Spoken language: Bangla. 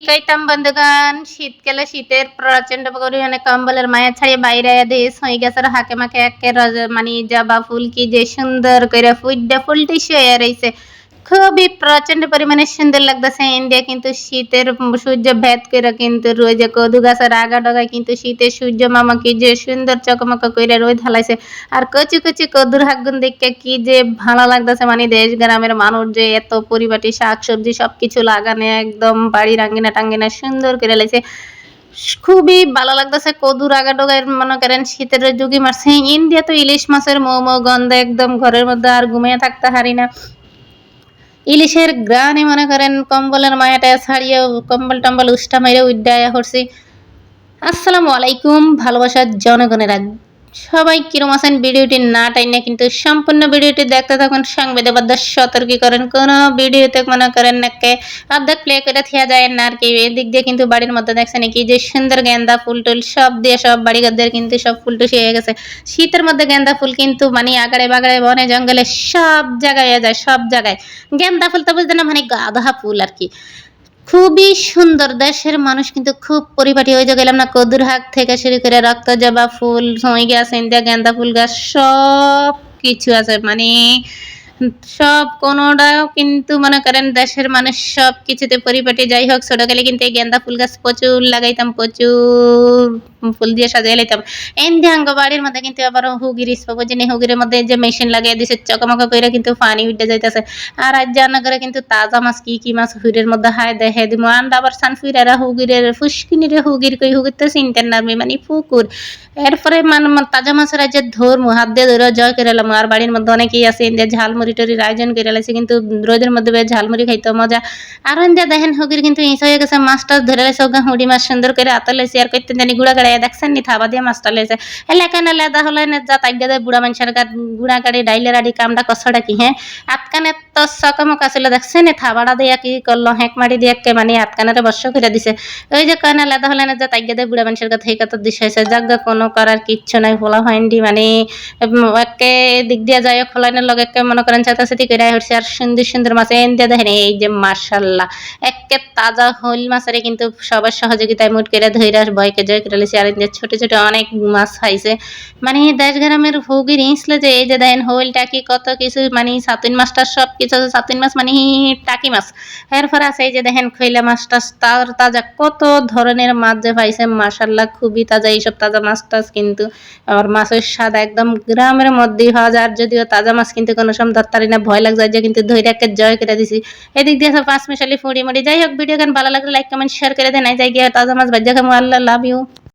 কইতাম বন্ধুগণ, শীতকালে শীতের প্রচন্ড পরিমাণে কম্বলের মায়া ছাড়িয়ে বাইরে দেশ হয়ে গেছে হাকে মাকে একে মানে জবা ফুল কি যে সুন্দর করে ফুইডা ফুলটি শুয়ে রয়েছে। খুবই প্রচন্ড পরিমাণে সুন্দর লাগতেছে। ইন্ডিয়া কিন্তু শীতের সূর্য ভেদ করে কিন্তু রোজ কদু গাছের আগা ডগায় কিন্তু শীতের সূর্য মামা কি যে সুন্দর চকমক করে রোদ হালাইছে। আর কচি কচি কদুর হাগুন দেখে কি যে ভালো লাগতেছে, মানে দেশ গ্রামের মানুষ যে এত পরিপাটি শাক সবজি সবকিছু লাগানে একদম বাড়ির আঙ্গিনা টাঙ্গিনা সুন্দর করে লাইছে। খুবই ভালো লাগতেছে। কদুর আগা ডগায় মনে করেন শীতের যুগি মারছে। ইন্ডিয়া তো ইলিশ মাছের মৌ গন্ধে একদম ঘরের মধ্যে আর ঘুমিয়ে থাকতে হারি না। ইলিশের গ্রানে মনে করেন কম্বলের মায়াটা ছাড়িয়ে কম্বল টম্বল উষ্টা মেরে উড্ডায়া করছি। আসসালামু আলাইকুম ভালোবাসার জনগণেরা, সবাই কিরম আছেন? ভিডিওটি না টাইনে কিন্তু সম্পূর্ণ ভিডিওটি দেখতে থাকুন। সংবেদবদ্ধ সতর্কীকরণ, কোনো ভিডিওতে মনে করেন নাকি অর্ধেক প্লে করে থিয়া যায় না আর কি। এদিক দিয়ে কিন্তু বাড়ির মধ্যে দেখছেন কি যে সুন্দর গেন্দা ফুল টুল সব দিয়ে সব বাড়িঘরদের কিন্তু সব ফুল টুসি হয়ে গেছে। শীতের মধ্যে গেন্দা ফুল কিন্তু মানে আগাড়ে বাগাড়ে বনে জঙ্গলে সব জায়গায় যায়, সব জায়গায় গেন্দা ফুল তো বুঝতে না, মানে গাঁদা ফুল আর কি। খুবই সুন্দর। দেশের মানুষ কিন্তু খুব পরিপাটি। ওই যে গেলাম না, কদুর হাক থেকে শুরু করে রক্ত জবা ফুল, সময় গাছ, ইন্ডিয়া গেন্দা ফুল গাছ সব কিছু আছে, মানে সব কোনোটাও কিন্তু মনে করেন দেশের মানুষ সব কিছুতে পরিপাটি। যাই হোক, ছোটকালে কিন্তু এই গেন্দা ফুল গাছ প্রচুর লাগাইতাম, প্রচুর ফুল দিয়ে সাজিয়ে লাইতাম। এন্ডিয়াঙ্গ বাড়ির মধ্যে কিন্তু আবার হুগির স্পোজিনি হুগির মধ্যে যে মেশিন লাগিয়ে দিছে চকমক করে কিন্তু পানি উঠে যাইতেছে। আর আজ জানা করে কিন্তু তাজা মাছ কি মাছ হুইরের মধ্যে হায় দেখে দিব। আন্ডা আবার সানফিরেরা হুগিরের ফুসকিনিরে হুগির কই হুগির তো চিনতেন না মানে পুকুর। এরপরে তাজা মাছের যে ধরমু হাত দিয়ে ধরে জয় করে এলাম। আর বাড়ির মধ্যে অনেকেই আছে ইন্ডিয়া ঝালমুড়ি টরির আয়োজন করে লাইছে, কিন্তু রোদের মধ্যে বেশ ঝালমুড়ি খাইতে মজা। আর ইন্ডিয়া দেখেন হুগির কিন্তু ইঁচ হয়ে গেছে, মাছটা ধরে লাইছে ওগা হুড়ি মাছ সুন্দর করে আতা লাইছে। আর করতে জানি গুড়া গাড়াইয়া দেখছেন নি থাবা দিয়ে মাছটা লাইছে। এলাকায় না লেদা হলে না যা তাই গেদে বুড়া মানুষের গুড়া গাড়ি ডাইলের আড়ি কামটা কষাটা কি হ্যাঁ। আটকানে তো চকমক আসলে দেখছেন নি থাবাটা দিয়া কি করলো, হেঁক মারি দিয়ে একে মানে আটকানারে বর্ষ করে দিছে। ওই যে কয়না লেদা হলে না যা তাই গেদে বুড়া মানুষের কথা এই কথা দিছে জাগা কোনো করার কিচ্ছু নাই। ফোলা হয়নি মানে একে দিক দিয়ে যাই খোলাইনের লগে একে মনে করেন চেতাচেতি করে হচ্ছে। আর সুন্দর সুন্দর মাছ এন দিয়ে দেখেন এই যে মার্শাল্লাহ একে তাজা হইল মাছের কিন্তু সবার সহযোগিতায় মুট করে ধৈরা ভয়কে জয় করে লিছে। আর ছোট ছোট অনেক মাছ খাইছে, মানে দেশ গ্রামের হুগির ইঁচলে যে এই যে দেখেন হইল টাকি কত কিছু, মানে সাতুন মাছটা সব কিছু আছে। সাতুন মাছ মানে টাকি মাছ। এরপর আছে এই যে দেখেন খৈলা মাছটা তার তাজা কত ধরনের মাছ যে পাইছে মার্শাল্লাহ, খুবই তাজা এইসব তাজা মাছ টাছ। কিন্তু আর মাছের স্বাদ একদম গ্রামের মধ্যেই হওয়া যায়। আর যদিও তাজা মাছ কিন্তু কোনো সময় ধরতারি না, ভয় লাগ যায় যে কিন্তু ধৈর্যকে জয় করে দিছি। এদিক দিয়ে সব পাঁচ মিশালি ফুড়ি মুড়ি। যাই হোক, ভিডিও গান ভালো লাগলে লাইক কমেন্ট শেয়ার করে দেন। যাই গিয়ে তাজা মাছ ভাজ্যা খামো। আল্লাহ লাভ ইউ।